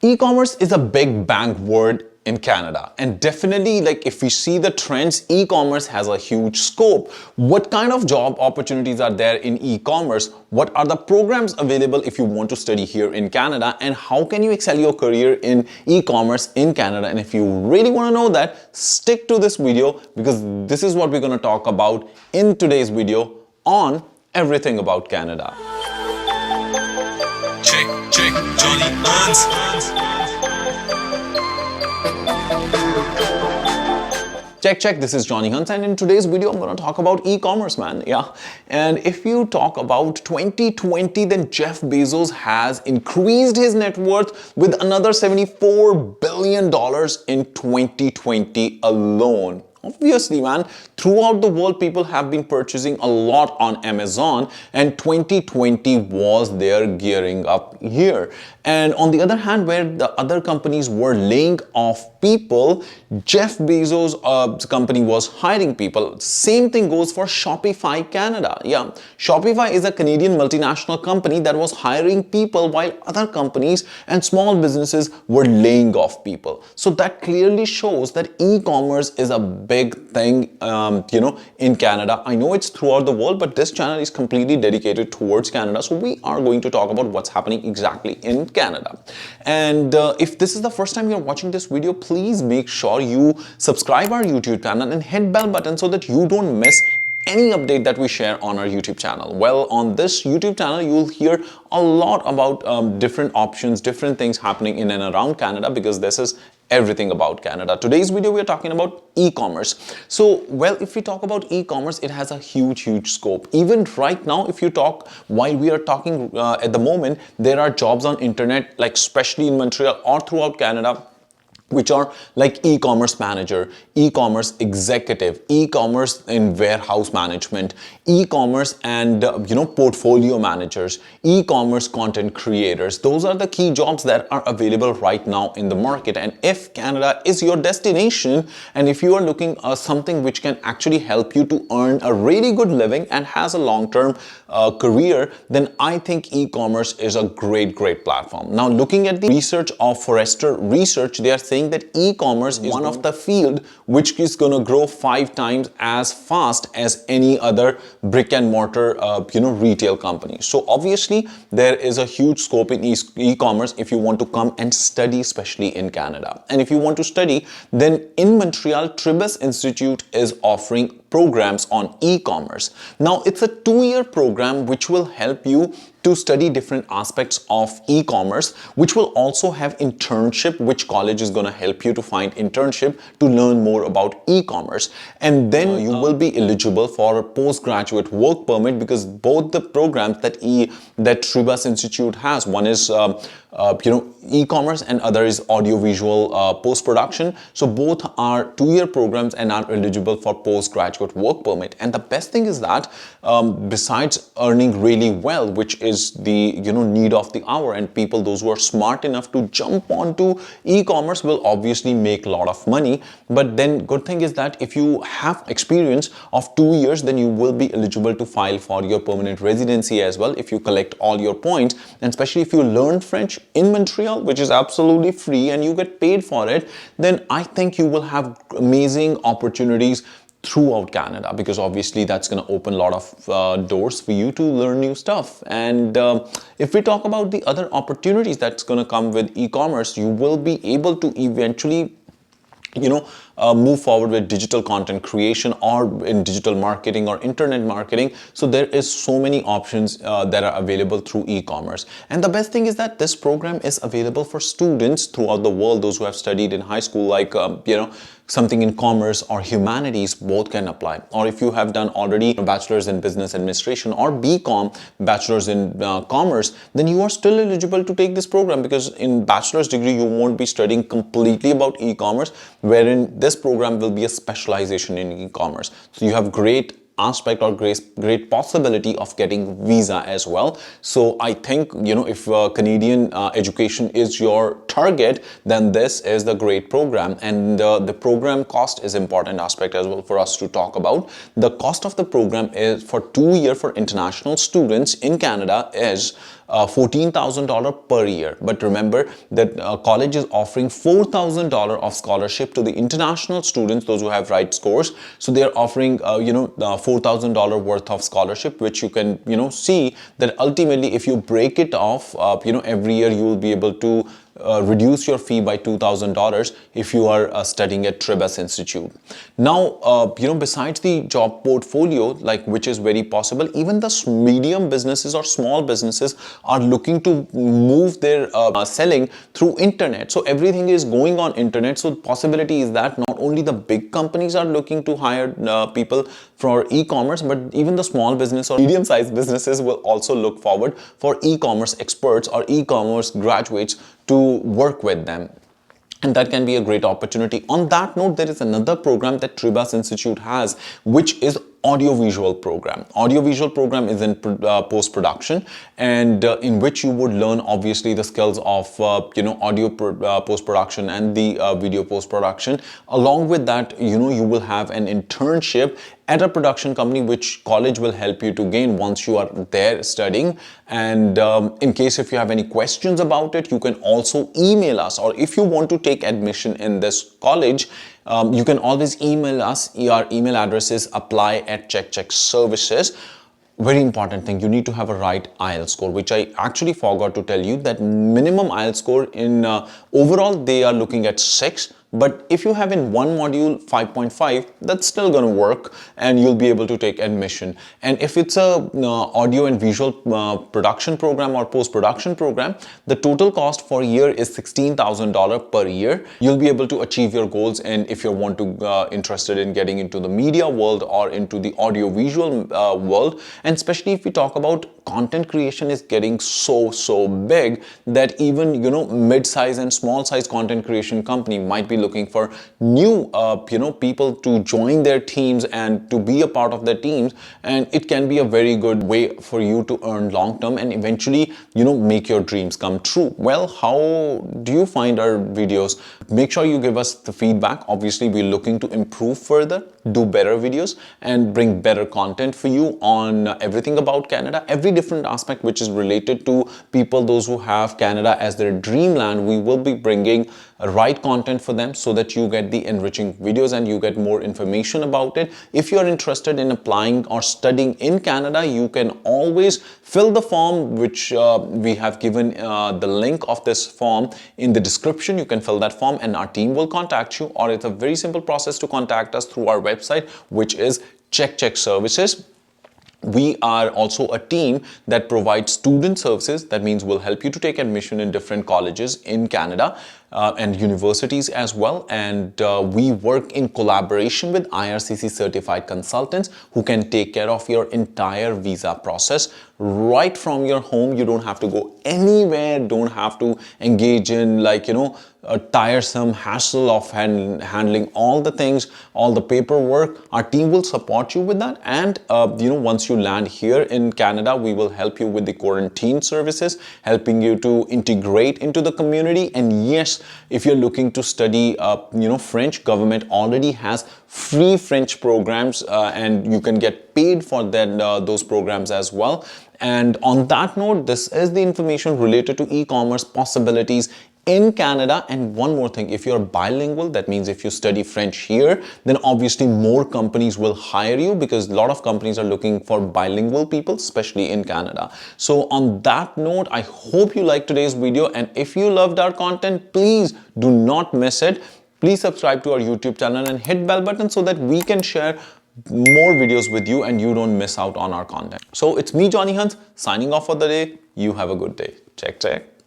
E-commerce is a big bang word in Canada, and definitely, like, if we see the trends, e-commerce has a huge scope. What kind of job opportunities are there in e-commerce? What are the programs available if you want to study here in Canada, and how can you excel your career in e-commerce in Canada? And if you really want to know that, stick to this video, because this is what we're going to talk about in today's video on everything about Canada. Check, Johnny Hans. Check, this is Johnny Hunt, and in today's video, I'm going to talk about e-commerce, man. Yeah. And if you talk about 2020, then Jeff Bezos has increased his net worth with another $74 billion in 2020 alone. Obviously, man, throughout the world, people have been purchasing a lot on Amazon, and 2020 was their gearing up year. And on the other hand, where the other companies were laying off people, Jeff Bezos' company was hiring people. Same thing goes for Shopify Canada. Yeah, Shopify is a Canadian multinational company that was hiring people while other companies and small businesses were laying off people. So that clearly shows that e-commerce is a big thing, in Canada. I know it's throughout the world, but this channel is completely dedicated towards Canada. So we are going to talk about what's happening exactly in Canada. And if this is the first time you're watching this video, please make sure you subscribe our YouTube channel and hit bell button so that you don't miss any update that we share on our YouTube channel. Well, on this YouTube channel, you'll hear a lot about different options, different things happening in and around Canada, because this is everything about Canada. Today's video, we are talking about e-commerce. So, well, if we talk about e-commerce, it has a huge scope. Even right now, if you talk, while we are talking at the moment, there are jobs on internet, like especially in Montreal or throughout Canada, which are like e-commerce manager, e-commerce executive, e-commerce in warehouse management, e-commerce and portfolio managers, e-commerce content creators. Those are the key jobs that are available right now in the market. And if Canada is your destination, and if you are looking something which can actually help you to earn a really good living and has a long-term career, then I think e-commerce is a great platform. Now, looking at the research of Forrester Research, they are saying that e-commerce is one of the field which is going to grow 5 times as fast as any other brick and mortar retail company. So obviously there is a huge scope in e-commerce if you want to come and study, especially in Canada. And if you want to study, then in Montreal, Trebas Institute is offering programs on e-commerce. Now, it's a 2-year program which will help you to study different aspects of e-commerce, which will also have internship, which college is going to help you to find internship to learn more about e-commerce. And then you will be eligible for a postgraduate work permit, because both the programs that Trebas Institute has, one is e-commerce and other is audiovisual post-production. So both are 2-year programs and are eligible for postgraduate work permit. And the best thing is that besides earning really well, which is the need of the hour, and people, those who are smart enough to jump onto e-commerce, will obviously make a lot of money. But then good thing is that if you have experience of 2 years, then you will be eligible to file for your permanent residency as well if you collect all your points. And especially if you learn French in Montreal, which is absolutely free, and you get paid for it, then I think you will have amazing opportunities throughout Canada, because obviously that's going to open a lot of doors for you to learn new stuff. And if we talk about the other opportunities that's going to come with e-commerce, you will be able to eventually move forward with digital content creation or in digital marketing or internet marketing. So there is so many options that are available through e-commerce. And the best thing is that this program is available for students throughout the world. Those who have studied in high school, like something in commerce or humanities, both can apply. Or if you have done already a bachelor's in business administration or BCom, bachelor's in commerce, then you are still eligible to take this program, because in bachelor's degree you won't be studying completely about e-commerce, wherein this program will be a specialization in e-commerce. So you have great aspect or great possibility of getting visa as well. So I think, if Canadian education is your target, then this is the great program. And the program cost is important aspect as well for us to talk about. The cost of the program is for 2 years for international students in Canada is $14,000 per year. But remember that college is offering $4,000 of scholarship to the international students, those who have right scores. So they are offering $4,000 worth of scholarship, which you can see that ultimately if you break it off, every year you will be able to reduce your fee by $2,000 if you are studying at Trebas Institute. Now, besides the job portfolio, which is very possible, even the medium businesses or small businesses are looking to move their selling through internet. So everything is going on internet. So the possibility is that not only the big companies are looking to hire people for e-commerce, but even the small business or medium-sized businesses will also look forward for e-commerce experts or e-commerce graduates to work with them. And that can be a great opportunity. On that note, there is another program that Trebas Institute has, which is audiovisual program. Audiovisual program is in post-production, and in which you would learn obviously the skills of audio post-production and the video post-production. Along with that, you will have an internship at a production company, which college will help you to gain once you are there studying. And in case if you have any questions about it, you can also email us, or if you want to take admission in this college, you can always email us. Our email address is apply@checkcheck services. Very important thing, you need to have a right IELTS score, which I actually forgot to tell you that minimum IELTS score in overall they are looking at 6. But if you have in one module 5.5, that's still going to work and you'll be able to take admission. And if it's a audio and visual production program or post-production program, the total cost for a year is $16,000 per year. You'll be able to achieve your goals. And if you want to interested in getting into the media world or into the audio visual world, and especially if we talk about content creation is getting so big that even mid-size and small-size content creation company might be looking for new people to join their teams and to be a part of their teams, and it can be a very good way for you to earn long term and eventually make your dreams come true. Well, how do you find our videos? Make sure you give us the feedback. Obviously, we're looking to improve further, do better videos and bring better content for you on everything about Canada, every different aspect which is related to people, those who have Canada as their dreamland. We will be bringing right content for them so that you get the enriching videos and you get more information about it. If you are interested in applying or studying in Canada, you can always fill the form, which we have given the link of this form in the description. You can fill that form and our team will contact you, or it's a very simple process to contact us through our website, which is Check Services. We are also a team that provides student services. That means we'll help you to take admission in different colleges in Canada and universities as well. And we work in collaboration with IRCC certified consultants who can take care of your entire visa process right from your home. You don't have to go anywhere, don't have to engage in a tiresome hassle of handling all the things, all the paperwork. Our team will support you with that. And once you land here in Canada, we will help you with the quarantine services, helping you to integrate into the community. And yes, if you're looking to study French, government already has free French programs and you can get paid for those programs as well. And on that note, this is the information related to e-commerce possibilities in Canada. And one more thing, if you're bilingual, that means if you study French here, then obviously more companies will hire you, because a lot of companies are looking for bilingual people, especially in Canada. So on that note, I hope you liked today's video, and if you loved our content, please do not miss it. Please subscribe to our YouTube channel and hit bell button so that we can share more videos with you and you don't miss out on our content. So it's me, Johnny Hunt, signing off for the day. You have a good day. Check.